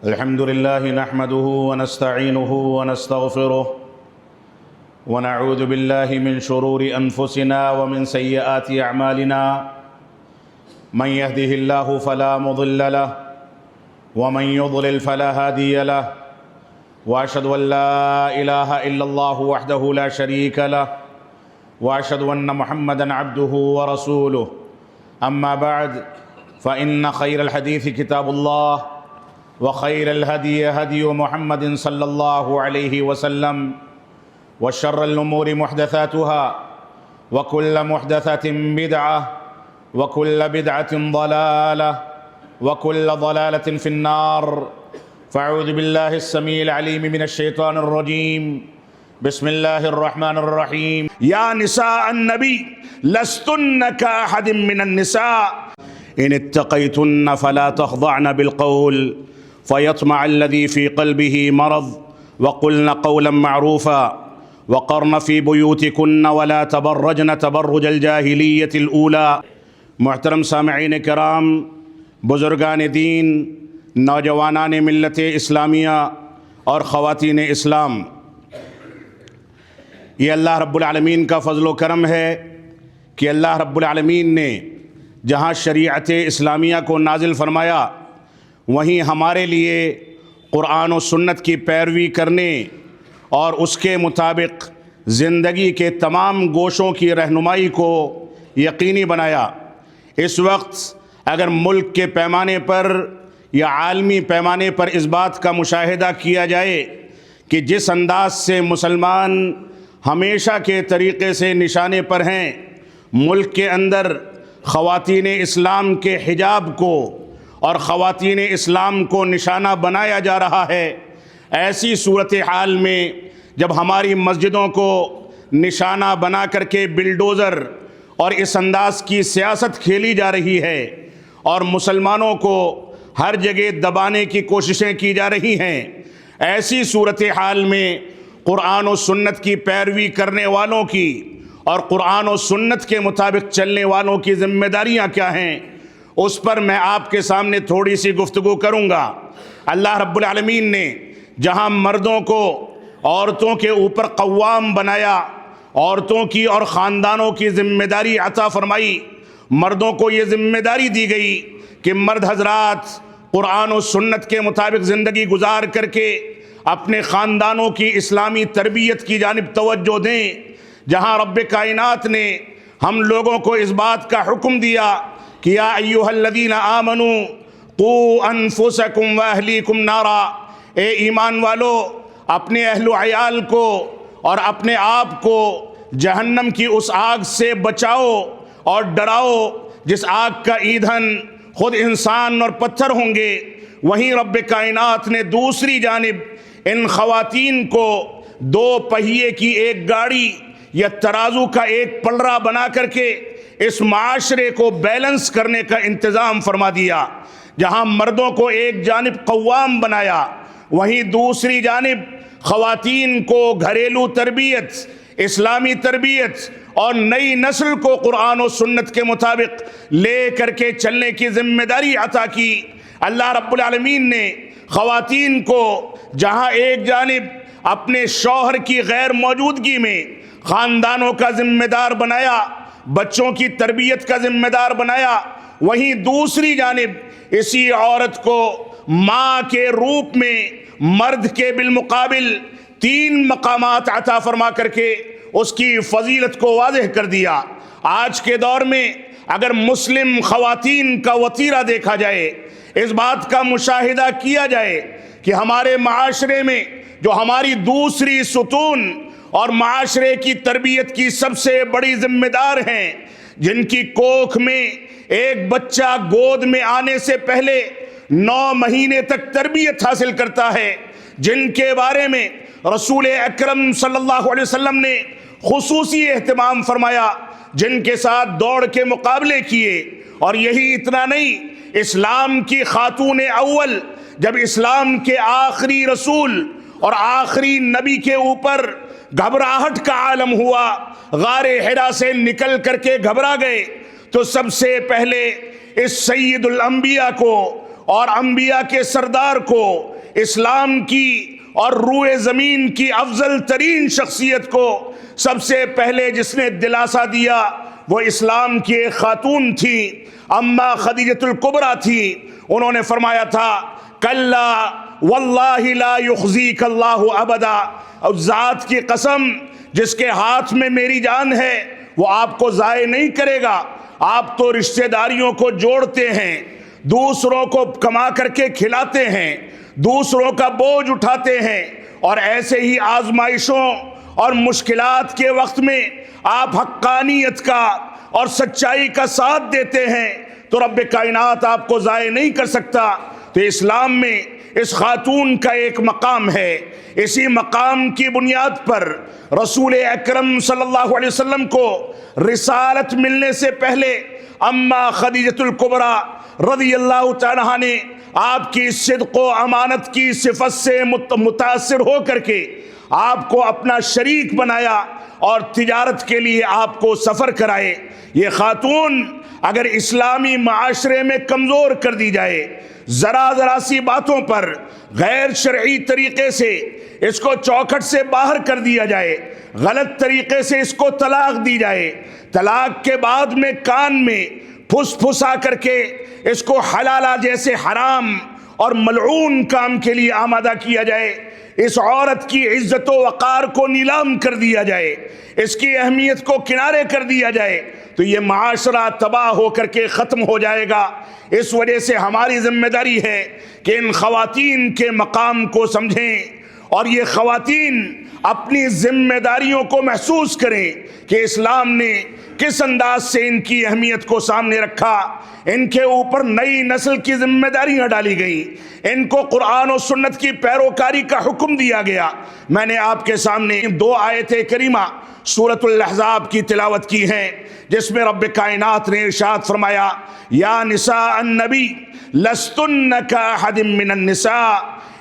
الحمد لله نحمده ونستعينه ونستغفره ونعوذ بالله من شرور أنفسنا ومن سيئات أعمالنا من يهده الله فلا مضل له ومن يضلل فلا هادي له وأشهد أن لا إله إلا الله وحده لا شريك له وأشهد أن محمدًا عبده ورسوله أما بعد فإن خير الحديث كتاب الله وخير الهدي هدي محمد صلى الله عليه وسلم وشر الأمور محدثاتها وكل محدثة بدعة وكل بدعة ضلالة وكل ضلالة في النار فأعوذ بالله السميع العليم من الشيطان الرجيم بسم الله الرحمن الرحيم يا نساء النبي لستن كأحد من النساء إن اتقيتن فلا تخضعن بالقول فيطمع الذي في قلبه مرض وقلن قولا معروفا وقرن في بيوتكن ولا تبرجن تبرج الجاهلية الأولى. محترم سامعین کرام، بزرگان دین، نوجوانان ملت اسلامیہ اور خواتین اسلام، یہ اللہ رب العالمین کا فضل و کرم ہے کہ اللہ رب العالمین نے جہاں شریعت اسلامیہ کو نازل فرمایا وہیں ہمارے لیے قرآن و سنت کی پیروی کرنے اور اس کے مطابق زندگی کے تمام گوشوں کی رہنمائی کو یقینی بنایا۔ اس وقت اگر ملک کے پیمانے پر یا عالمی پیمانے پر اس بات کا مشاہدہ کیا جائے کہ جس انداز سے مسلمان ہمیشہ کے طریقے سے نشانے پر ہیں، ملک کے اندر خواتین اسلام کے حجاب کو اور خواتین اسلام کو نشانہ بنایا جا رہا ہے، ایسی صورتحال میں جب ہماری مسجدوں کو نشانہ بنا کر کے بلڈوزر اور اس انداز کی سیاست کھیلی جا رہی ہے اور مسلمانوں کو ہر جگہ دبانے کی کوششیں کی جا رہی ہیں، ایسی صورتحال میں قرآن و سنت کی پیروی کرنے والوں کی اور قرآن و سنت کے مطابق چلنے والوں کی ذمہ داریاں کیا ہیں، اس پر میں آپ کے سامنے تھوڑی سی گفتگو کروں گا۔ اللہ رب العالمین نے جہاں مردوں کو عورتوں کے اوپر قوام بنایا، عورتوں کی اور خاندانوں کی ذمہ داری عطا فرمائی، مردوں کو یہ ذمہ داری دی گئی کہ مرد حضرات قرآن و سنت کے مطابق زندگی گزار کر کے اپنے خاندانوں کی اسلامی تربیت کی جانب توجہ دیں۔ جہاں رب کائنات نے ہم لوگوں کو اس بات کا حکم دیا کہ یا ایھا الذین آمنوا قوا انفسکم واہلیکم نارا، اے ایمان والو اپنے اہل و عیال کو اور اپنے آپ کو جہنم کی اس آگ سے بچاؤ اور ڈراؤ جس آگ کا ایندھن خود انسان اور پتھر ہوں گے۔ وہیں رب کائنات نے دوسری جانب ان خواتین کو دو پہیے کی ایک گاڑی یا ترازو کا ایک پلڑا بنا کر کے اس معاشرے کو بیلنس کرنے کا انتظام فرما دیا۔ جہاں مردوں کو ایک جانب قوام بنایا، وہیں دوسری جانب خواتین کو گھریلو تربیت، اسلامی تربیت اور نئی نسل کو قرآن و سنت کے مطابق لے کر کے چلنے کی ذمہ داری عطا کی۔ اللہ رب العالمین نے خواتین کو جہاں ایک جانب اپنے شوہر کی غیر موجودگی میں خاندانوں کا ذمہ دار بنایا، بچوں کی تربیت کا ذمہ دار بنایا، وہیں دوسری جانب اسی عورت کو ماں کے روپ میں مرد کے بالمقابل 3 مقامات عطا فرما کر کے اس کی فضیلت کو واضح کر دیا۔ آج کے دور میں اگر مسلم خواتین کا وتیرہ دیکھا جائے، اس بات کا مشاہدہ کیا جائے کہ ہمارے معاشرے میں جو ہماری دوسری ستون اور معاشرے کی تربیت کی سب سے بڑی ذمہ دار ہیں، جن کی کوکھ میں ایک بچہ گود میں آنے سے پہلے 9 مہینے تک تربیت حاصل کرتا ہے، جن کے بارے میں رسول اکرم صلی اللہ علیہ وسلم نے خصوصی اہتمام فرمایا، جن کے ساتھ دوڑ کے مقابلے کیے۔ اور یہی اتنا نہیں، اسلام کی خاتون اول جب اسلام کے آخری رسول اور آخری نبی کے اوپر گھبراہٹ کا عالم ہوا، غار حرا سے نکل کر کے گھبرا گئے، تو سب سے پہلے اس سید الانبیاء کو اور انبیاء کے سردار کو اسلام کی اور روئے زمین کی افضل ترین شخصیت کو سب سے پہلے جس نے دلاسا دیا وہ اسلام کی ایک خاتون تھی، اما خدیجۃ الکبریٰ تھی۔ انہوں نے فرمایا تھا کلا واللہ لا یخزیک اللہ ابدا، اور ذات کی قسم جس کے ہاتھ میں میری جان ہے وہ آپ کو ضائع نہیں کرے گا۔ آپ تو رشتہ داریوں کو جوڑتے ہیں، دوسروں کو کما کر کے کھلاتے ہیں، دوسروں کا بوجھ اٹھاتے ہیں، اور ایسے ہی آزمائشوں اور مشکلات کے وقت میں آپ حقانیت کا اور سچائی کا ساتھ دیتے ہیں تو رب کائنات آپ کو ضائع نہیں کر سکتا۔ تو اسلام میں اس خاتون کا ایک مقام ہے، اسی مقام کی بنیاد پر رسول اکرم صلی اللہ علیہ وسلم کو رسالت ملنے سے پہلے اما خدیجۃ الکبریٰ رضی اللہ تعالیٰ عنہا نے آپ کی صدق و امانت کی صفت سے متاثر ہو کر کے آپ کو اپنا شریک بنایا اور تجارت کے لیے آپ کو سفر کرائے۔ یہ خاتون اگر اسلامی معاشرے میں کمزور کر دی جائے، ذرا سی باتوں پر غیر شرعی طریقے سے اس کو چوکھٹ سے باہر کر دیا جائے، غلط طریقے سے اس کو طلاق دی جائے، طلاق کے بعد میں کان میں پھسا کر کے اس کو حلالہ جیسے حرام اور ملعون کام کے لیے آمادہ کیا جائے، اس عورت کی عزت و وقار کو نیلام کر دیا جائے، اس کی اہمیت کو کنارے کر دیا جائے، تو یہ معاشرہ تباہ ہو کر کے ختم ہو جائے گا۔ اس وجہ سے ہماری ذمہ داری ہے کہ ان خواتین کے مقام کو سمجھیں اور یہ خواتین اپنی ذمہ داریوں کو محسوس کریں کہ اسلام نے کس انداز سے ان کی اہمیت کو سامنے رکھا۔ ان کے اوپر نئی نسل کی ذمہ داریاں ڈالی گئیں، ان کو قرآن و سنت کی پیروکاری کا حکم دیا گیا۔ میں نے آپ کے سامنے 2 آیت کریمہ سورۃ الاحزاب کی تلاوت کی ہیں جس میں رب کائنات نے ارشاد فرمایا یا نساء النبی لستن کاحد من النساء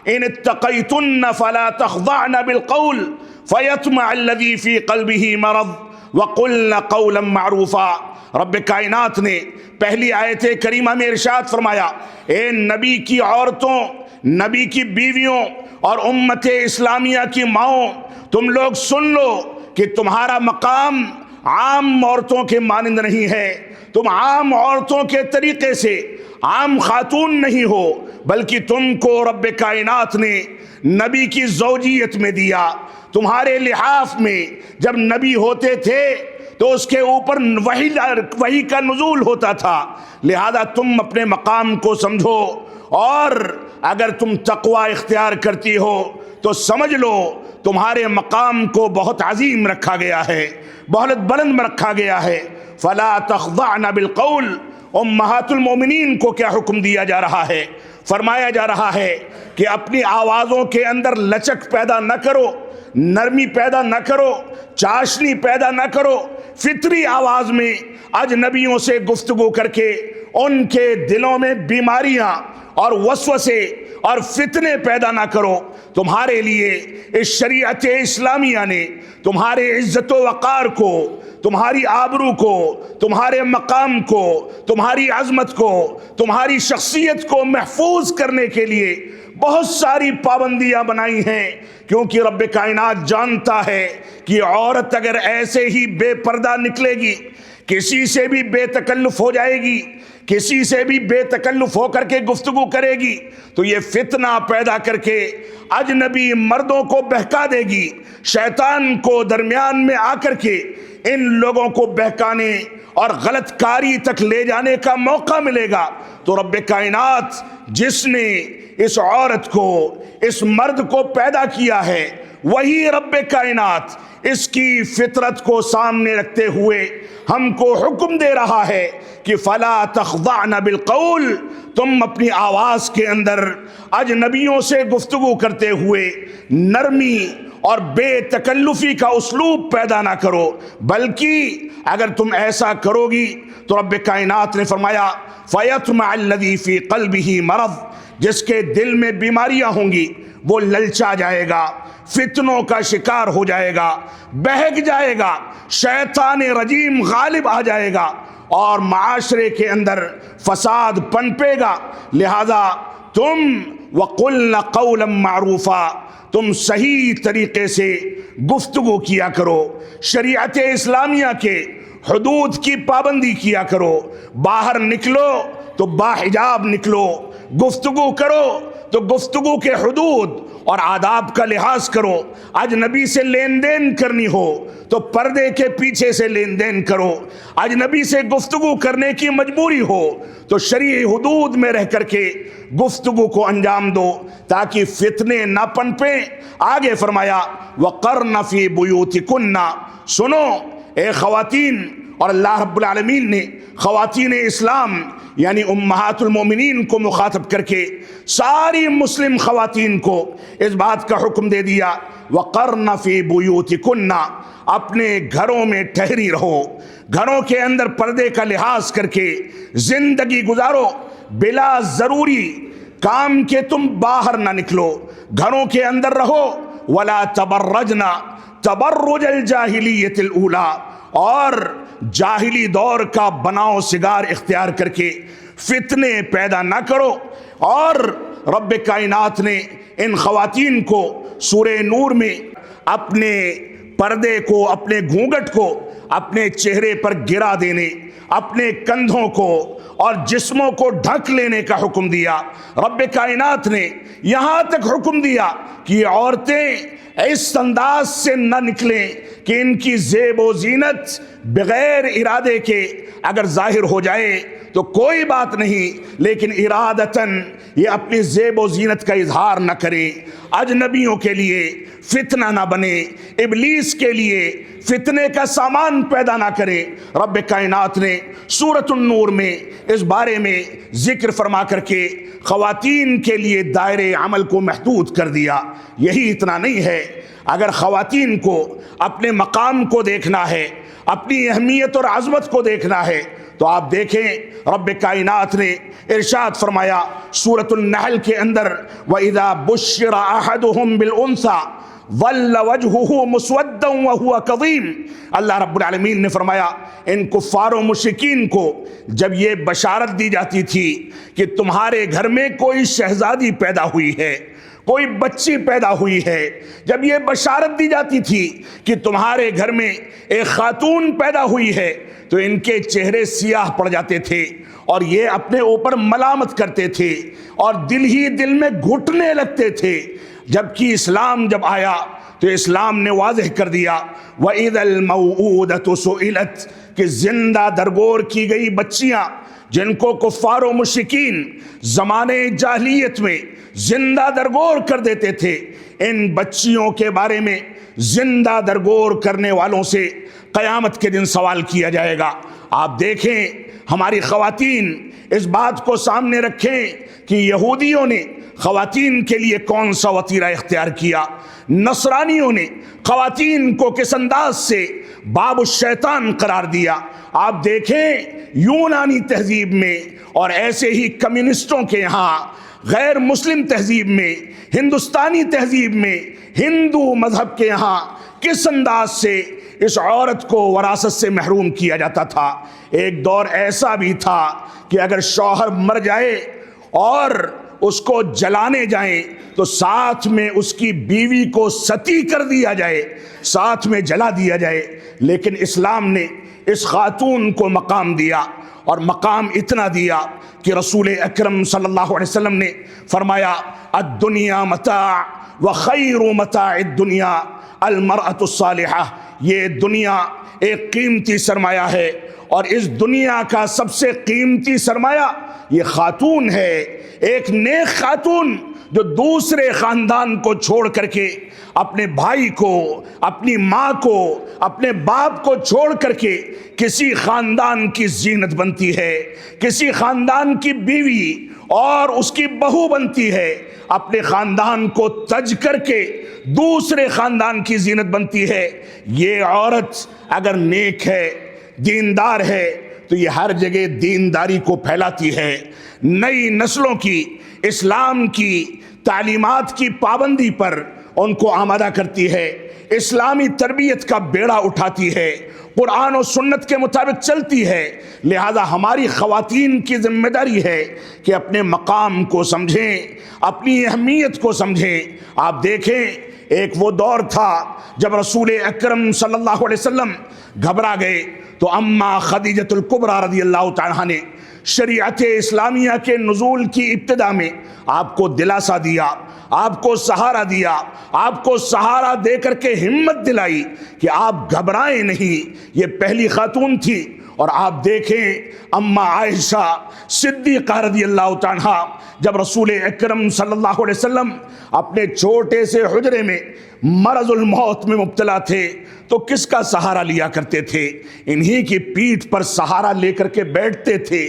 ان اتقیتن فلا تخضعن بالقول فیطمع الذی فی قلبہ مرض وقلن قولا معروفا۔ رب کائنات نے پہلی آیت کریمہ میں ارشاد فرمایا اے نبی کی عورتوں، نبی کی بیویوں اور امت اسلامیہ کی ماؤں، تم لوگ سن لو کہ تمہارا مقام عام عورتوں کے مانند نہیں ہے، تم عام عورتوں کے طریقے سے عام خاتون نہیں ہو، بلکہ تم کو رب کائنات نے نبی کی زوجیت میں دیا۔ تمہارے لحاف میں جب نبی ہوتے تھے تو اس کے اوپر وحی کا نزول ہوتا تھا، لہذا تم اپنے مقام کو سمجھو، اور اگر تم تقوی اختیار کرتی ہو تو سمجھ لو تمہارے مقام کو بہت عظیم رکھا گیا ہے، بہت بلند رکھا گیا ہے۔ فلا تخضعن بالقول، امہات المومنین کو کیا حکم دیا جا رہا ہے؟ فرمایا جا رہا ہے کہ اپنی آوازوں کے اندر لچک پیدا نہ کرو، نرمی پیدا نہ کرو، چاشنی پیدا نہ کرو، فطری آواز میں اجنبیوں سے گفتگو کر کے ان کے دلوں میں بیماریاں اور وسوسے اور فتنے پیدا نہ کرو۔ تمہارے لیے اس شریعت اسلامیہ نے تمہارے عزت و وقار کو، تمہاری آبرو کو، تمہارے مقام کو، تمہاری عظمت کو، تمہاری شخصیت کو محفوظ کرنے کے لیے بہت ساری پابندیاں بنائی ہیں، کیونکہ رب کائنات جانتا ہے کہ عورت اگر ایسے ہی بے پردہ نکلے گی، کسی سے بھی بے تکلف ہو جائے گی، کسی سے بھی بے تکلف ہو کر کے گفتگو کرے گی تو یہ فتنہ پیدا کر کے اجنبی مردوں کو بہکا دے گی، شیطان کو درمیان میں آ کر کے ان لوگوں کو بہکانے اور غلط کاری تک لے جانے کا موقع ملے گا۔ تو رب کائنات جس نے اس عورت کو، اس مرد کو پیدا کیا ہے، وہی رب کائنات اس کی فطرت کو سامنے رکھتے ہوئے ہم کو حکم دے رہا ہے کہ فلا تخضعن بالقول، تم اپنی آواز کے اندر اجنبیوں سے گفتگو کرتے ہوئے نرمی اور بے تکلفی کا اسلوب پیدا نہ کرو، بلکہ اگر تم ایسا کرو گی تو رب کائنات نے فرمایا فیطمع الذی فی قلبہ مرض، جس کے دل میں بیماریاں ہوں گی وہ للچا جائے گا، فتنوں کا شکار ہو جائے گا، بہک جائے گا، شیطان رجیم غالب آ جائے گا اور معاشرے کے اندر فساد پنپے گا۔ لہذا تم وَقُلْنَ قَوْلًا مَعْرُوفًا، تم صحیح طریقے سے گفتگو کیا کرو، شریعت اسلامیہ کے حدود کی پابندی کیا کرو، باہر نکلو تو باحجاب نکلو، گفتگو کرو تو گفتگو کے حدود اور آداب کا لحاظ کرو، اجنبی سے لین دین کرنی ہو تو پردے کے پیچھے سے لین دین کرو، اجنبی سے گفتگو کرنے کی مجبوری ہو تو شرعی حدود میں رہ کر کے گفتگو کو انجام دو تاکہ فتنے نہ پنپیں۔ آگے فرمایا وَقَرْنَ فِي بُيُوتِكُنَّ، سنو اے خواتین، اور اللہ رب العالمین نے خواتین اسلام یعنی امہات المومنین کو مخاطب کر کے ساری مسلم خواتین کو اس بات کا حکم دے دیا وَقَرْنَ فِي بُيُوتِكُنَّ، اپنے گھروں میں ٹھہری رہو، گھروں کے اندر پردے کا لحاظ کر کے زندگی گزارو، بلا ضروری کام کے تم باہر نہ نکلو، گھروں کے اندر رہو، وَلَا تَبَرَّجْنَ تَبَرُّجَ الْجَاهِلِيَّةِ الْأُولَى، اور جاہلی دور کا بناؤ سگار اختیار کر کے فتنے پیدا نہ کرو۔ اور رب کائنات نے ان خواتین کو سورہ نور میں اپنے پردے کو، اپنے گھونگھٹ کو اپنے چہرے پر گرا دینے، اپنے کندھوں کو اور جسموں کو ڈھک لینے کا حکم دیا۔ رب کائنات نے یہاں تک حکم دیا کہ یہ عورتیں اس انداز سے نہ نکلیں کہ ان کی زیب و زینت بغیر ارادے کے اگر ظاہر ہو جائے تو کوئی بات نہیں، لیکن ارادتاً یہ اپنی زیب و زینت کا اظہار نہ کریں، اجنبیوں کے لیے فتنہ نہ بنے، ابلیس کے لیے فتنے کا سامان پیدا نہ کریں۔ رب کائنات نے سورۃ النور میں اس بارے میں ذکر فرما کر کے خواتین کے لیے دائرے عمل کو محدود کر دیا۔ یہی اتنا نہیں ہے، اگر خواتین کو اپنے مقام کو دیکھنا ہے، اپنی اہمیت اور عظمت کو دیکھنا ہے تو آپ دیکھیں رب کائنات نے ارشاد فرمایا سورۃ النحل کے اندر وَإِذَا بُشِّرَ أَحَدُهُمْ بِالْأُنثَىٰ ظَلَّ وَجْهُهُ مُسْوَدًّا وَهُوَ كَظِيمٌ، اللہ رب العالمین نے فرمایا ان کفار و مشرکین کو جب یہ بشارت دی جاتی تھی کہ تمہارے گھر میں کوئی شہزادی پیدا ہوئی ہے، کوئی بچی پیدا ہوئی ہے، جب یہ بشارت دی جاتی تھی کہ تمہارے گھر میں ایک خاتون پیدا ہوئی ہے تو ان کے چہرے سیاہ پڑ جاتے تھے اور یہ اپنے اوپر ملامت کرتے تھے اور دل ہی دل میں گھٹنے لگتے تھے۔ جبکہ اسلام جب آیا تو اسلام نے واضح کر دیا وَإِذَا الْمَوْءُودَةُ سُئِلَتْ، کہ زندہ درگور کی گئی بچیاں جن کو کفار و مشرکین زمانے جاہلیت میں زندہ درگور کر دیتے تھے، ان بچیوں کے بارے میں زندہ درگور کرنے والوں سے قیامت کے دن سوال کیا جائے گا۔ آپ دیکھیں ہماری خواتین اس بات کو سامنے رکھیں کہ یہودیوں نے خواتین کے لیے کون سا وتیرہ اختیار کیا، نصرانیوں نے خواتین کو کس انداز سے باب الشیطان قرار دیا۔ آپ دیکھیں یونانی تہذیب میں اور ایسے ہی کمیونسٹوں کے یہاں، غیر مسلم تہذیب میں، ہندوستانی تہذیب میں، ہندو مذہب کے یہاں کس انداز سے اس عورت کو وراثت سے محروم کیا جاتا تھا۔ ایک دور ایسا بھی تھا کہ اگر شوہر مر جائے اور اس کو جلانے جائیں تو ساتھ میں اس کی بیوی کو ستی کر دیا جائے، ساتھ میں جلا دیا جائے، لیکن اسلام نے اس خاتون کو مقام دیا، اور مقام اتنا دیا کہ رسول اکرم صلی اللہ علیہ وسلم نے فرمایا الدنیا متاع وخیر متاع الدنیا المرأة الصالحہ، یہ دنیا ایک قیمتی سرمایہ ہے اور اس دنیا کا سب سے قیمتی سرمایہ یہ خاتون ہے، ایک نیک خاتون جو دوسرے خاندان کو چھوڑ کر کے اپنے بھائی کو، اپنی ماں کو، اپنے باپ کو چھوڑ کر کے کسی خاندان کی زینت بنتی ہے، کسی خاندان کی بیوی اور اس کی بہو بنتی ہے، اپنے خاندان کو تج کر کے دوسرے خاندان کی زینت بنتی ہے۔ یہ عورت اگر نیک ہے، دیندار ہے تو یہ ہر جگہ دینداری کو پھیلاتی ہے، نئی نسلوں کی اسلام کی تعلیمات کی پابندی پر ان کو آمادہ کرتی ہے، اسلامی تربیت کا بیڑا اٹھاتی ہے، قرآن و سنت کے مطابق چلتی ہے۔ لہذا ہماری خواتین کی ذمہ داری ہے کہ اپنے مقام کو سمجھیں، اپنی اہمیت کو سمجھیں۔ آپ دیکھیں، ایک وہ دور تھا جب رسول اکرم صلی اللہ علیہ وسلم گھبرا گئے تو اماں خدیجۃ الکبریٰ رضی اللہ تعالیٰ نے شریعت اسلامیہ کے نزول کی ابتدا میں آپ کو دلاسا دیا، آپ کو سہارا دیا، آپ کو سہارا دے کر کے ہمت دلائی کہ آپ گھبرائیں نہیں۔ یہ پہلی خاتون تھی، اور آپ دیکھیں اماں عائشہ صدیقہ رضی اللہ تعالیٰ جب رسول اکرم صلی اللہ علیہ وسلم اپنے چھوٹے سے حجرے میں مرض الموت میں مبتلا تھے تو کس کا سہارا لیا کرتے تھے؟ انہی کی پیٹھ پر سہارا لے کر کے بیٹھتے تھے،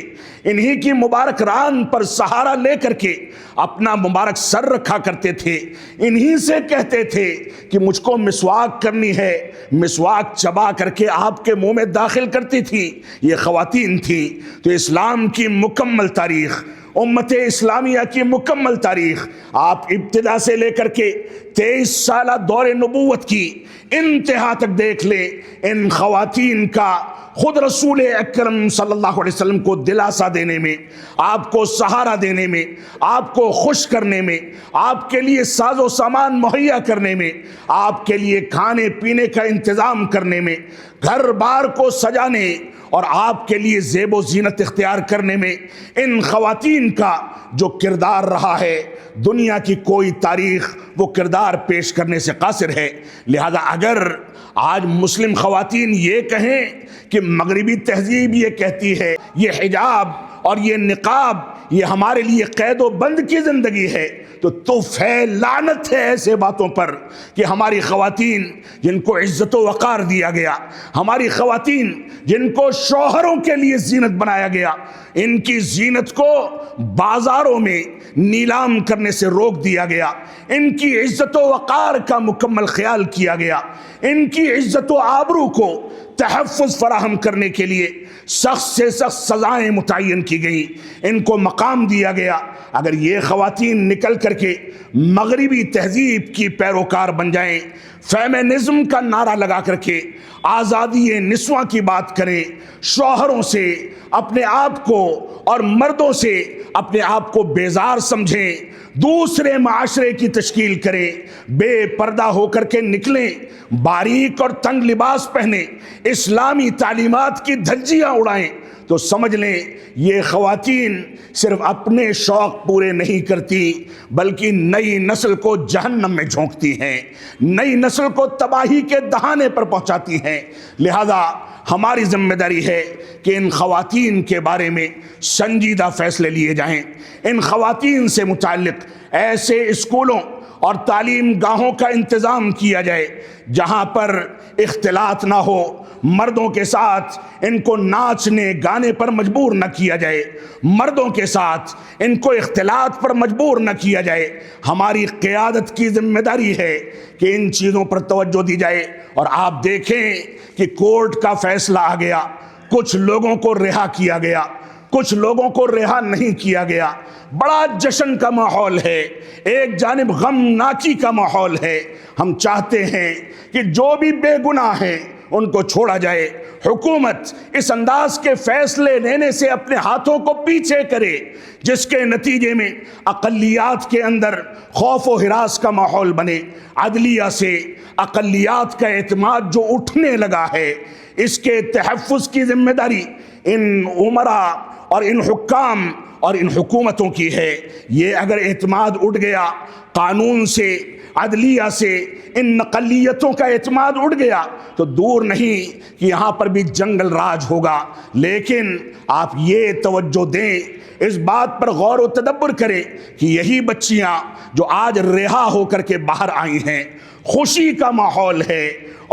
انہی کی مبارک ران پر سہارا لے کر کے اپنا مبارک سر رکھا کرتے تھے، انہی سے کہتے تھے کہ مجھ کو مسواک کرنی ہے، مسواک چبا کر کے آپ کے منہ میں داخل کرتی تھی۔ یہ خواتین تھیں۔ تو اسلام کی مکمل تاریخ، امت اسلامیہ کی مکمل تاریخ آپ ابتدا سے لے کر کے 23 سالہ دور نبوت کی انتہا تک دیکھ لیں، ان خواتین کا خود رسول اکرم صلی اللہ علیہ وسلم کو دلاسا دینے میں، آپ کو سہارا دینے میں، آپ کو خوش کرنے میں، آپ کے لیے ساز و سامان مہیا کرنے میں، آپ کے لیے کھانے پینے کا انتظام کرنے میں، گھر بار کو سجانے اور آپ کے لیے زیب و زینت اختیار کرنے میں ان خواتین کا جو کردار رہا ہے، دنیا کی کوئی تاریخ وہ کردار پیش کرنے سے قاصر ہے۔ لہذا اگر آج مسلم خواتین یہ کہیں کہ مغربی تہذیب یہ کہتی ہے یہ حجاب اور یہ نقاب یہ ہمارے لیے قید و بند کی زندگی ہے، تو توف ہے، لعنت ہے ایسے باتوں پر کہ ہماری خواتین جن کو عزت و وقار دیا گیا، ہماری خواتین جن کو شوہروں کے لیے زینت بنایا گیا، ان کی زینت کو بازاروں میں نیلام کرنے سے روک دیا گیا، ان کی عزت و وقار کا مکمل خیال کیا گیا، ان کی عزت و آبرو کو تحفظ فراہم کرنے کے لیے سخت سے سخت سزائیں متعین کی گئیں، ان کو مقام دیا گیا۔ اگر یہ خواتین نکل کر کے مغربی تہذیب کی پیروکار بن جائیں، فیمنزم کا نعرہ لگا کر کے آزادی نسواں کی بات کریں، شوہروں سے اپنے آپ کو اور مردوں سے اپنے آپ کو بیزار سمجھیں، دوسرے معاشرے کی تشکیل کریں، بے پردہ ہو کر کے نکلیں، باریک اور تنگ لباس پہنیں، اسلامی تعلیمات کی دھجیاں اڑائیں، تو سمجھ لیں یہ خواتین صرف اپنے شوق پورے نہیں کرتی بلکہ نئی نسل کو جہنم میں جھونکتی ہیں، نئی نسل کو تباہی کے دہانے پر پہنچاتی ہیں۔ لہذا ہماری ذمہ داری ہے کہ ان خواتین کے بارے میں سنجیدہ فیصلے لیے جائیں، ان خواتین سے متعلق ایسے اسکولوں اور تعلیم گاہوں کا انتظام کیا جائے جہاں پر اختلاط نہ ہو، مردوں کے ساتھ ان کو ناچنے گانے پر مجبور نہ کیا جائے، مردوں کے ساتھ ان کو اختلاط پر مجبور نہ کیا جائے۔ ہماری قیادت کی ذمہ داری ہے کہ ان چیزوں پر توجہ دی جائے۔ اور آپ دیکھیں کہ کورٹ کا فیصلہ آ گیا، کچھ لوگوں کو رہا کیا گیا، کچھ لوگوں کو رہا نہیں کیا گیا، بڑا جشن کا ماحول ہے، ایک جانب غمناکی کا ماحول ہے۔ ہم چاہتے ہیں کہ جو بھی بے گناہ ہیں ان کو چھوڑا جائے۔ حکومت اس انداز کے فیصلے لینے سے اپنے ہاتھوں کو پیچھے کرے جس کے نتیجے میں اقلیات کے اندر خوف و ہراس کا ماحول بنے، عدلیہ سے اقلیات کا اعتماد جو اٹھنے لگا ہے، اس کے تحفظ کی ذمہ داری ان عمراء اور ان حکام اور ان حکومتوں کی ہے۔ یہ اگر اعتماد اٹھ گیا قانون سے، عدلیہ سے، ان اقلیتوں کا اعتماد اٹھ گیا تو دور نہیں کہ یہاں پر بھی جنگل راج ہوگا۔ لیکن آپ یہ توجہ دیں، اس بات پر غور و تدبر کریں کہ یہی بچیاں جو آج رہا ہو کر کے باہر آئی ہیں، خوشی کا ماحول ہے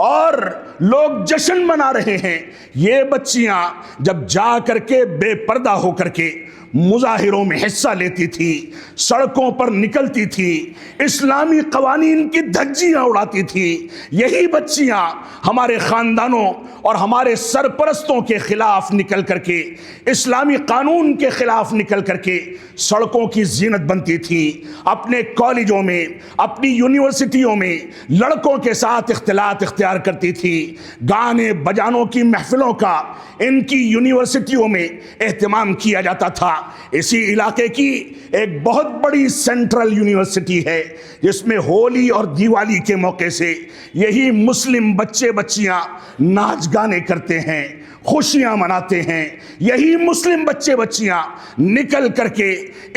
اور لوگ جشن منا رہے ہیں۔ یہ بچیاں جب جا کر کے بے پردہ ہو کر کے مظاہروں میں حصہ لیتی تھی، سڑکوں پر نکلتی تھی، اسلامی قوانین کی دھجیاں اڑاتی تھی، یہی بچیاں ہمارے خاندانوں اور ہمارے سرپرستوں کے خلاف نکل کر کے، اسلامی قانون کے خلاف نکل کر کے سڑکوں کی زینت بنتی تھی، اپنے کالجوں میں، اپنی یونیورسٹیوں میں لڑکوں کے ساتھ اختلاط اختیار کرتی تھی، گانے بجانوں کی محفلوں کا ان کی یونیورسٹیوں میں اہتمام کیا جاتا تھا۔ اسی علاقے کی ایک بہت بڑی سینٹرل یونیورسٹی ہے جس میں ہولی اور دیوالی کے موقع سے یہی مسلم بچے بچیاں ناچ گانے کرتے ہیں، خوشیاں مناتے ہیں۔ یہی مسلم بچے بچیاں نکل کر کے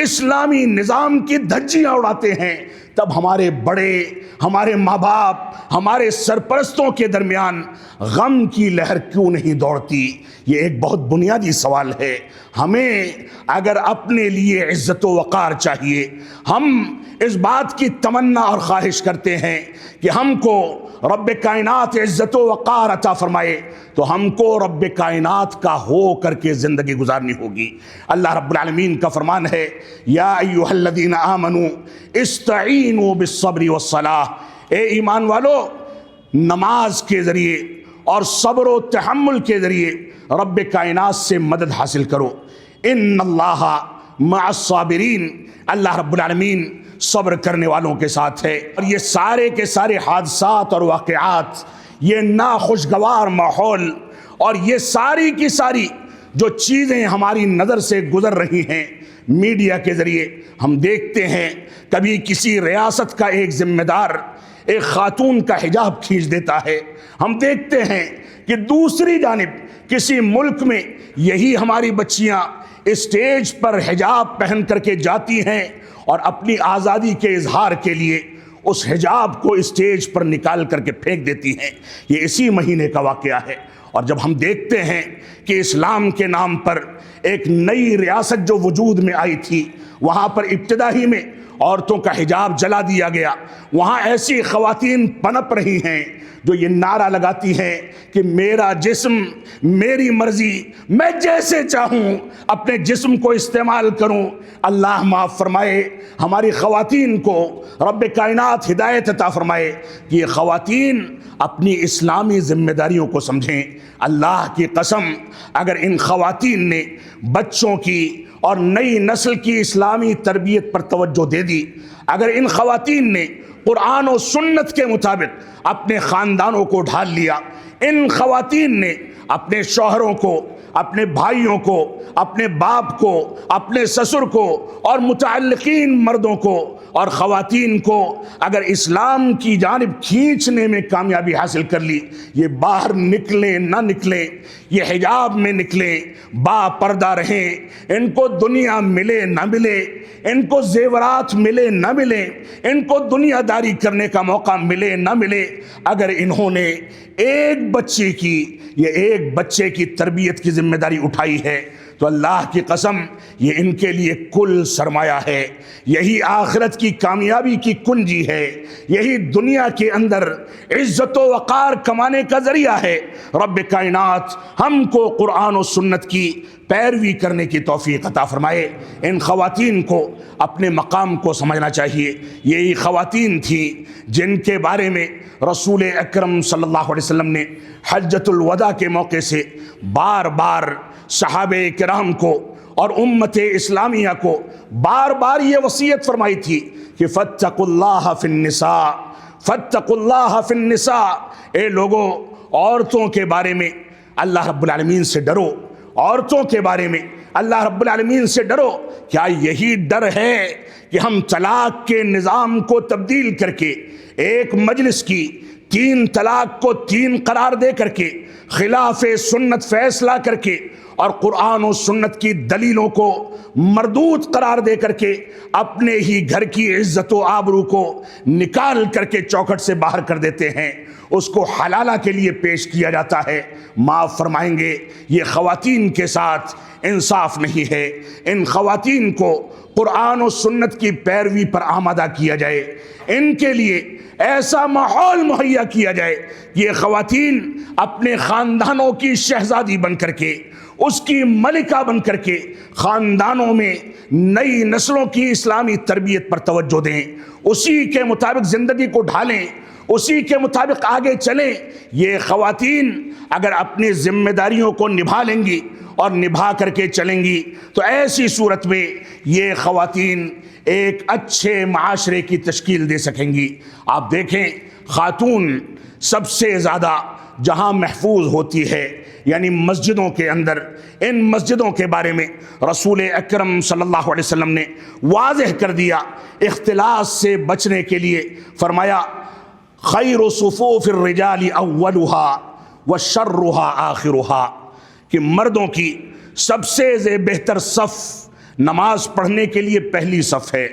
اسلامی نظام کی دھجیاں اڑاتے ہیں، تب ہمارے بڑے، ہمارے ماں باپ، ہمارے سرپرستوں کے درمیان غم کی لہر کیوں نہیں دوڑتی؟ یہ ایک بہت بنیادی سوال ہے۔ ہمیں اگر اپنے لیے عزت و وقار چاہیے، ہم اس بات کی تمنا اور خواہش کرتے ہیں کہ ہم کو رب کائنات عزت و وقار عطا فرمائے، تو ہم کو رب کائنات کا ہو کر کے زندگی گزارنی ہوگی۔ اللہ رب العالمین کا فرمان ہے، یا ایھا الذین آمنوا استعینوا بالصبر والصلاۃ، اے ایمان والو نماز کے ذریعے اور صبر و تحمل کے ذریعے رب کائنات سے مدد حاصل کرو۔ ان اللہ مع الصابرین، اللہ رب العالمین صبر کرنے والوں کے ساتھ ہے۔ اور یہ سارے کے سارے حادثات اور واقعات، یہ ناخوشگوار ماحول اور یہ ساری کی ساری جو چیزیں ہماری نظر سے گزر رہی ہیں، میڈیا کے ذریعے ہم دیکھتے ہیں، کبھی کسی ریاست کا ایک ذمہ دار ایک خاتون کا حجاب کھینچ دیتا ہے، ہم دیکھتے ہیں کہ دوسری جانب کسی ملک میں یہی ہماری بچیاں اسٹیج پر حجاب پہن کر کے جاتی ہیں اور اپنی آزادی کے اظہار کے لیے اس حجاب کو اسٹیج پر نکال کر کے پھینک دیتی ہیں۔ یہ اسی مہینے کا واقعہ ہے۔ اور جب ہم دیکھتے ہیں کہ اسلام کے نام پر ایک نئی ریاست جو وجود میں آئی تھی، وہاں پر ابتدائی میں عورتوں کا حجاب جلا دیا گیا، وہاں ایسی خواتین پنپ رہی ہیں جو یہ نعرہ لگاتی ہیں کہ میرا جسم میری مرضی، میں جیسے چاہوں اپنے جسم کو استعمال کروں۔ اللہ معاف فرمائے، ہماری خواتین کو رب کائنات ہدایت عطا فرمائے کہ یہ خواتین اپنی اسلامی ذمہ داریوں کو سمجھیں۔ اللہ کی قسم، اگر ان خواتین نے بچوں کی اور نئی نسل کی اسلامی تربیت پر توجہ دے دی، اگر ان خواتین نے قرآن و سنت کے مطابق اپنے خاندانوں کو ڈھال لیا، ان خواتین نے اپنے شوہروں کو، اپنے بھائیوں کو، اپنے باپ کو، اپنے سسر کو اور متعلقین مردوں کو اور خواتین کو اگر اسلام کی جانب کھینچنے میں کامیابی حاصل کر لی، یہ باہر نکلیں نہ نکلیں، یہ حجاب میں نکلیں، با پردہ رہیں، ان کو دنیا ملے نہ ملے، ان کو زیورات ملے نہ ملے، ان کو دنیا داری کرنے کا موقع ملے نہ ملے، اگر انہوں نے ایک بچے کی تربیت کی ذمہ داری اٹھائی ہے تو اللہ کی قسم یہ ان کے لیے کل سرمایہ ہے، یہی آخرت کی کامیابی کی کنجی ہے، یہی دنیا کے اندر عزت و وقار کمانے کا ذریعہ ہے۔ رب کائنات ہم کو قرآن و سنت کی پیروی کرنے کی توفیق عطا فرمائے۔ ان خواتین کو اپنے مقام کو سمجھنا چاہیے۔ یہی خواتین تھیں جن کے بارے میں رسول اکرم صلی اللہ علیہ وسلم نے حجۃ الوداع کے موقع سے بار بار صحابہ کرام کو اور امت اسلامیہ کو بار بار یہ وصیت فرمائی تھی کہ فاتقوا اللہ فی النساء، فاتقوا اللہ فی النساء، اے لوگوں عورتوں کے بارے میں اللہ رب العالمین سے ڈرو، عورتوں کے بارے میں اللہ رب العالمین سے ڈرو۔ کیا یہی ڈر ہے کہ ہم طلاق کے نظام کو تبدیل کر کے ایک مجلس کی 3 طلاق کو 3 قرار دے کر کے خلاف سنت فیصلہ کر کے اور قرآن و سنت کی دلیلوں کو مردود قرار دے کر کے اپنے ہی گھر کی عزت و آبرو کو نکال کر کے چوکھٹ سے باہر کر دیتے ہیں، اس کو حلالہ کے لیے پیش کیا جاتا ہے۔ معاف فرمائیں گے، یہ خواتین کے ساتھ انصاف نہیں ہے۔ ان خواتین کو قرآن و سنت کی پیروی پر آمادہ کیا جائے، ان کے لیے ایسا ماحول مہیا کیا جائے کہ یہ خواتین اپنے خاندانوں کی شہزادی بن کر کے، اس کی ملکہ بن کر کے خاندانوں میں نئی نسلوں کی اسلامی تربیت پر توجہ دیں، اسی کے مطابق زندگی کو ڈھالیں، اسی کے مطابق آگے چلیں۔ یہ خواتین اگر اپنی ذمہ داریوں کو نبھا لیں گی اور نبھا کر کے چلیں گی تو ایسی صورت میں یہ خواتین ایک اچھے معاشرے کی تشکیل دے سکیں گی۔ آپ دیکھیں، خاتون سب سے زیادہ جہاں محفوظ ہوتی ہے یعنی مسجدوں کے اندر، ان مسجدوں کے بارے میں رسول اکرم صلی اللہ علیہ وسلم نے واضح کر دیا، اختلاط سے بچنے کے لیے فرمایا خیر صفوف الرجال اولها وشرها آخرها، کہ مردوں کی سب سے بہتر صف نماز پڑھنے کے لیے پہلی صف ہے،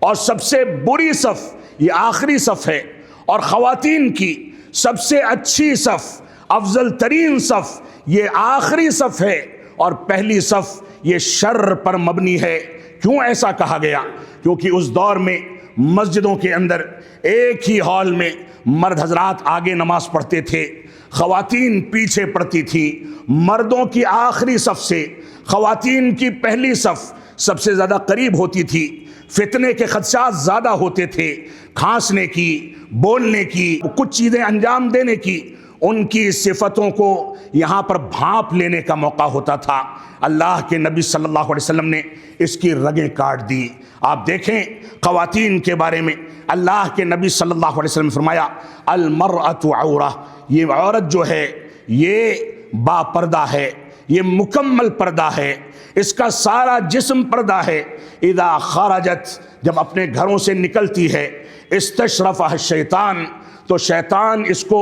اور سب سے بری صف یہ آخری صف ہے، اور خواتین کی سب سے اچھی صف، افضل ترین صف یہ آخری صف ہے، اور پہلی صف یہ شر پر مبنی ہے۔ کیوں ایسا کہا گیا؟ کیونکہ اس دور میں مسجدوں کے اندر ایک ہی ہال میں مرد حضرات آگے نماز پڑھتے تھے، خواتین پیچھے پڑتی تھیں۔ مردوں کی آخری صف سے خواتین کی پہلی صف سب سے زیادہ قریب ہوتی تھی، فتنے کے خدشات زیادہ ہوتے تھے، کھانسنے کی، بولنے کی، کچھ چیزیں انجام دینے کی، ان کی صفتوں کو یہاں پر بھانپ لینے کا موقع ہوتا تھا۔ اللہ کے نبی صلی اللہ علیہ وسلم نے اس کی رگیں کاٹ دی۔ آپ دیکھیں خواتین کے بارے میں اللہ کے نبی صلی اللہ علیہ وسلم نے فرمایا المرأۃ عورہ، یہ عورت جو ہے یہ با پردہ ہے، یہ مکمل پردہ ہے، اس کا سارا جسم پردہ ہے۔ اذا خرجت، جب اپنے گھروں سے نکلتی ہے، استشرفہ الشیطان، تو شیطان اس کو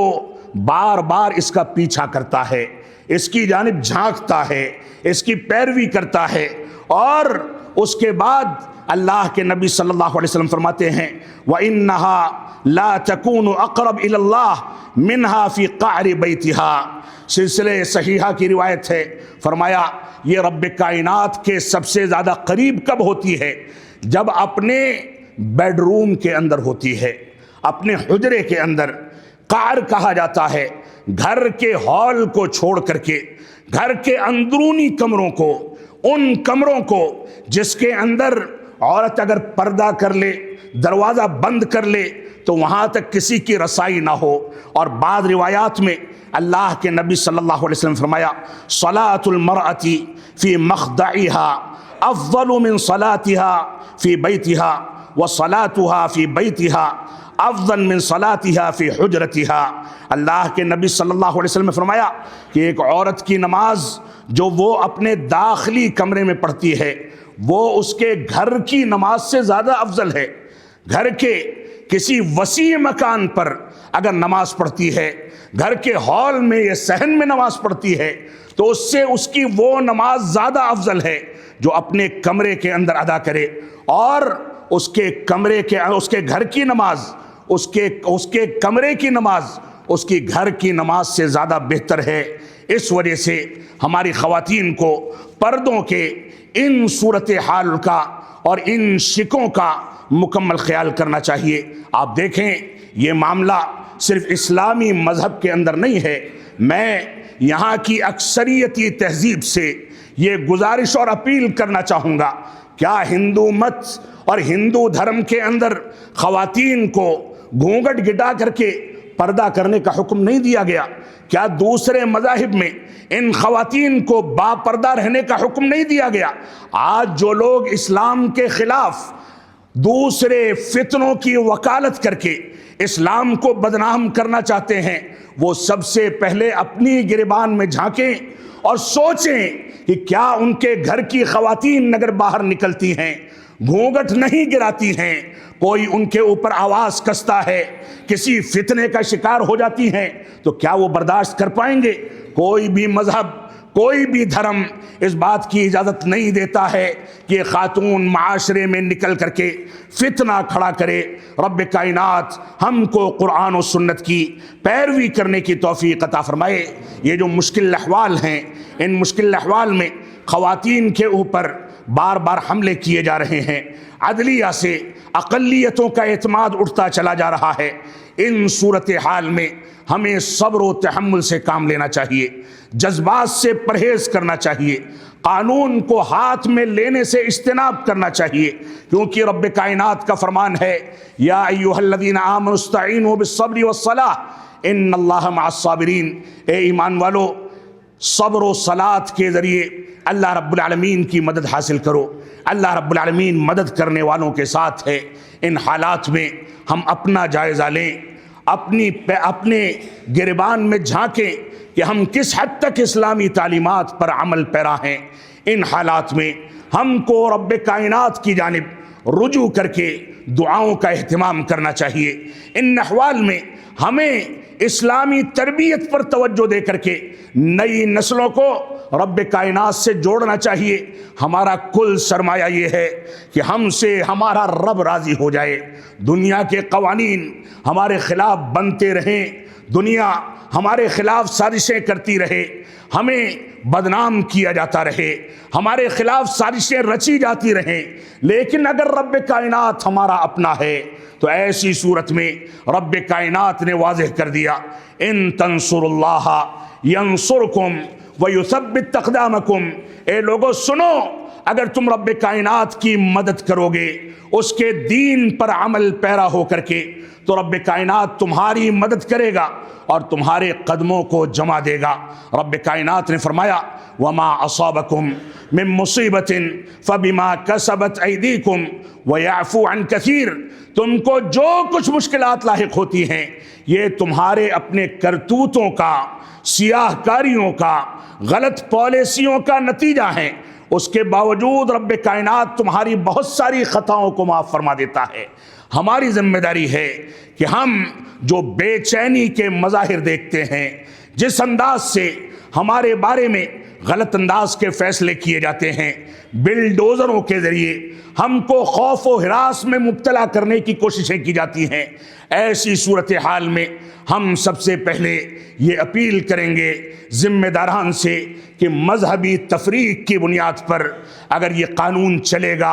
بار بار اس کا پیچھا کرتا ہے، اس کی جانب جھانکتا ہے، اس کی پیروی کرتا ہے۔ اور اس کے بعد اللہ کے نبی صلی اللہ علیہ وسلم فرماتے ہیں وَإِنَّهَا لَا تَكُونُ أَقْرَبْ إِلَى اللَّهِ مِنْهَا فِي قَعْرِ بَيْتِهَا، سلسلے صحیحہ کی روایت ہے، فرمایا یہ رب کائنات کے سب سے زیادہ قریب کب ہوتی ہے؟ جب اپنے بیڈ روم کے اندر ہوتی ہے، اپنے حجرے کے اندر۔ قعر کہا جاتا ہے گھر کے ہال کو چھوڑ کر کے گھر کے اندرونی کمروں کو، ان کمروں کو جس کے اندر عورت اگر پردہ کر لے، دروازہ بند کر لے تو وہاں تک کسی کی رسائی نہ ہو۔ اور بعض روایات میں اللہ کے نبی صلی اللہ علیہ وسلم فرمایا صلاۃ المرأۃ فی مخدعها افضل من صلاتها فی بیتها وصلاتها فی بیتها افضل من صلاتها فی حجرتها۔ اللہ کے نبی صلی اللہ علیہ وسلم نے فرمایا کہ ایک عورت کی نماز جو وہ اپنے داخلی کمرے میں پڑھتی ہے وہ اس کے گھر کی نماز سے زیادہ افضل ہے۔ گھر کے کسی وسیع مکان پر اگر نماز پڑھتی ہے، گھر کے ہال میں یا صحن میں نماز پڑھتی ہے تو اس سے اس کی وہ نماز زیادہ افضل ہے جو اپنے کمرے کے اندر ادا کرے، اور اس کے گھر کی نماز، اس کے کمرے کی نماز اس کی گھر کی نماز سے زیادہ بہتر ہے۔ اس وجہ سے ہماری خواتین کو پردوں کے ان صورتحال کا اور ان شکوں کا مکمل خیال کرنا چاہیے۔ آپ دیکھیں یہ معاملہ صرف اسلامی مذہب کے اندر نہیں ہے، میں یہاں کی اکثریتی تہذیب سے یہ گزارش اور اپیل کرنا چاہوں گا، کیا ہندو مت اور ہندو دھرم کے اندر خواتین کو گھونگھٹ گٹا کر کے پردہ کرنے کا حکم نہیں دیا گیا؟ کیا دوسرے مذاہب میں ان خواتین کو با پردہ رہنے کا حکم نہیں دیا گیا؟ آج جو لوگ اسلام کے خلاف دوسرے فتنوں کی وکالت کر کے اسلام کو بدنام کرنا چاہتے ہیں، وہ سب سے پہلے اپنی گریبان میں جھانکیں اور سوچیں کہ کیا ان کے گھر کی خواتین اگر باہر نکلتی ہیں، گھونگھٹ نہیں گراتی ہیں، کوئی ان کے اوپر آواز کستا ہے، کسی فتنے کا شکار ہو جاتی ہیں، تو کیا وہ برداشت کر پائیں گے؟ کوئی بھی مذہب، کوئی بھی دھرم اس بات کی اجازت نہیں دیتا ہے کہ خاتون معاشرے میں نکل کر کے فتنہ کھڑا کرے۔ رب کائنات ہم کو قرآن و سنت کی پیروی کرنے کی توفیق عطا فرمائے۔ یہ جو مشکل احوال ہیں، ان مشکل احوال میں خواتین کے اوپر بار بار حملے کیے جا رہے ہیں، عدلیہ سے اقلیتوں کا اعتماد اٹھتا چلا جا رہا ہے۔ ان صورتحال میں ہمیں صبر و تحمل سے کام لینا چاہیے، جذبات سے پرہیز کرنا چاہیے، قانون کو ہاتھ میں لینے سے اجتناب کرنا چاہیے، کیونکہ رب کائنات کا فرمان ہے یا ایھا الذین آمنوا استعینوا بالصبر والصلاۃ ان اللہ مع الصابرین۔ اے ایمان والو، صبر و صلاۃ کے ذریعے اللہ رب العالمین کی مدد حاصل کرو۔ اللہ رب العالمین مدد کرنے والوں کے ساتھ ہے۔ ان حالات میں ہم اپنا جائزہ لیں، اپنے گریبان میں جھانکیں کہ ہم کس حد تک اسلامی تعلیمات پر عمل پیرا ہیں۔ ان حالات میں ہم کو رب کائنات کی جانب رجوع کر کے دعاؤں کا اہتمام کرنا چاہیے۔ ان احوال میں ہمیں اسلامی تربیت پر توجہ دے کر کے نئی نسلوں کو رب کائنات سے جوڑنا چاہیے۔ ہمارا کل سرمایہ یہ ہے کہ ہم سے ہمارا رب راضی ہو جائے، دنیا کے قوانین ہمارے خلاف بنتے رہیں، دنیا ہمارے خلاف سازشیں کرتی رہے، ہمیں بدنام کیا جاتا رہے، ہمارے خلاف سازشیں رچی جاتی رہیں، لیکن اگر رب کائنات ہمارا اپنا ہے تو ایسی صورت میں رب کائنات نے واضح کر دیا، ان تنصر اللہ ینصرکم ویثبت اقدامکم۔ اے لوگو سنو، اگر تم رب کائنات کی مدد کرو گے، اس کے دین پر عمل پیرا ہو کر کے، تو رب کائنات تمہاری مدد کرے گا اور تمہارے قدموں کو جما دے گا۔ رب کائنات نے فرمایا وما اصابکم من مصیبت فبما کسبت ایدیکم ویعفو عن کثیر۔ تم کو جو کچھ مشکلات لاحق ہوتی ہیں یہ تمہارے اپنے کرتوتوں کا، سیاہ کاریوں کا، غلط پالیسیوں کا نتیجہ ہیں۔ اس کے باوجود رب کائنات تمہاری بہت ساری خطاؤں کو معاف فرما دیتا ہے۔ ہماری ذمہ داری ہے کہ ہم جو بے چینی کے مظاہر دیکھتے ہیں، جس انداز سے ہمارے بارے میں غلط انداز کے فیصلے کیے جاتے ہیں، بلڈوزروں کے ذریعے ہم کو خوف و ہراس میں مبتلا کرنے کی کوششیں کی جاتی ہیں، ایسی صورتحال میں ہم سب سے پہلے یہ اپیل کریں گے ذمہ داران سے کہ مذہبی تفریق کی بنیاد پر اگر یہ قانون چلے گا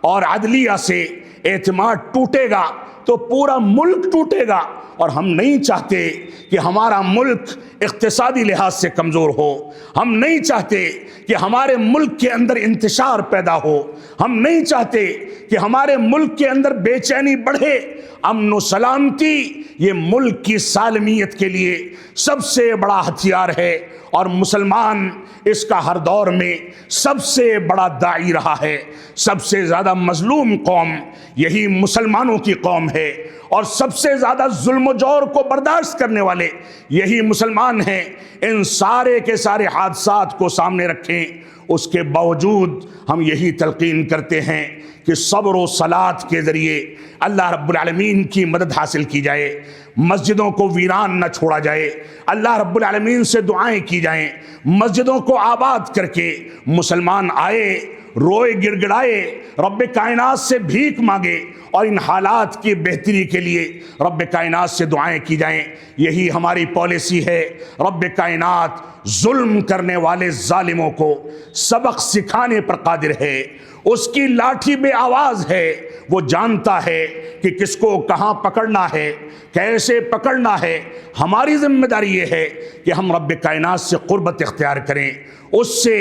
اور عدلیہ سے اعتماد ٹوٹے گا تو پورا ملک ٹوٹے گا، اور ہم نہیں چاہتے کہ ہمارا ملک اقتصادی لحاظ سے کمزور ہو، ہم نہیں چاہتے کہ ہمارے ملک کے اندر انتشار پیدا ہو، ہم نہیں چاہتے کہ ہمارے ملک کے اندر بے چینی بڑھے۔ امن و سلامتی یہ ملک کی سالمیت کے لیے سب سے بڑا ہتھیار ہے، اور مسلمان اس کا ہر دور میں سب سے بڑا داعی رہا ہے۔ سب سے زیادہ مظلوم قوم یہی مسلمانوں کی قوم ہے، اور سب سے زیادہ ظلم و جور کو برداشت کرنے والے یہی مسلمان ہیں۔ ان سارے کے سارے حادثات کو سامنے رکھیں، اس کے باوجود ہم یہی تلقین کرتے ہیں کہ صبر و صلاۃ کے ذریعے اللہ رب العالمین کی مدد حاصل کی جائے، مسجدوں کو ویران نہ چھوڑا جائے، اللہ رب العالمین سے دعائیں کی جائیں، مسجدوں کو آباد کر کے مسلمان آئے، روئے گڑ گڑائے، رب کائنات سے بھیک مانگے، اور ان حالات کی بہتری کے لیے رب کائنات سے دعائیں کی جائیں۔ یہی ہماری پالیسی ہے۔ رب کائنات ظلم کرنے والے ظالموں کو سبق سکھانے پر قادر ہے، اس کی لاٹھی بے آواز ہے، وہ جانتا ہے کہ کس کو کہاں پکڑنا ہے، کیسے پکڑنا ہے۔ ہماری ذمہ داری یہ ہے کہ ہم رب کائنات سے قربت اختیار کریں، اس سے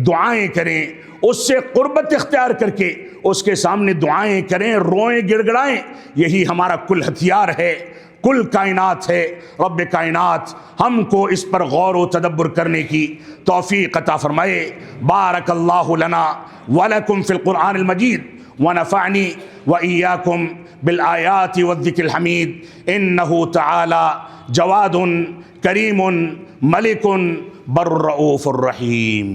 دعائیں کریں، اس سے قربت اختیار کر کے اس کے سامنے دعائیں کریں، روئیں گڑ گڑائیں۔ یہی ہمارا کل ہتھیار ہے، کل کائنات ہے۔ رب کائنات ہم کو اس پر غور و تدبر کرنے کی توفیق عطا فرمائے۔ بارک اللہ لنا ولکم فی القرآن المجید ونفعنی وإیاکم بالآیات والذکر الحمید انہ تعالی جواد کریم ملک بر الرؤوف الرحیم۔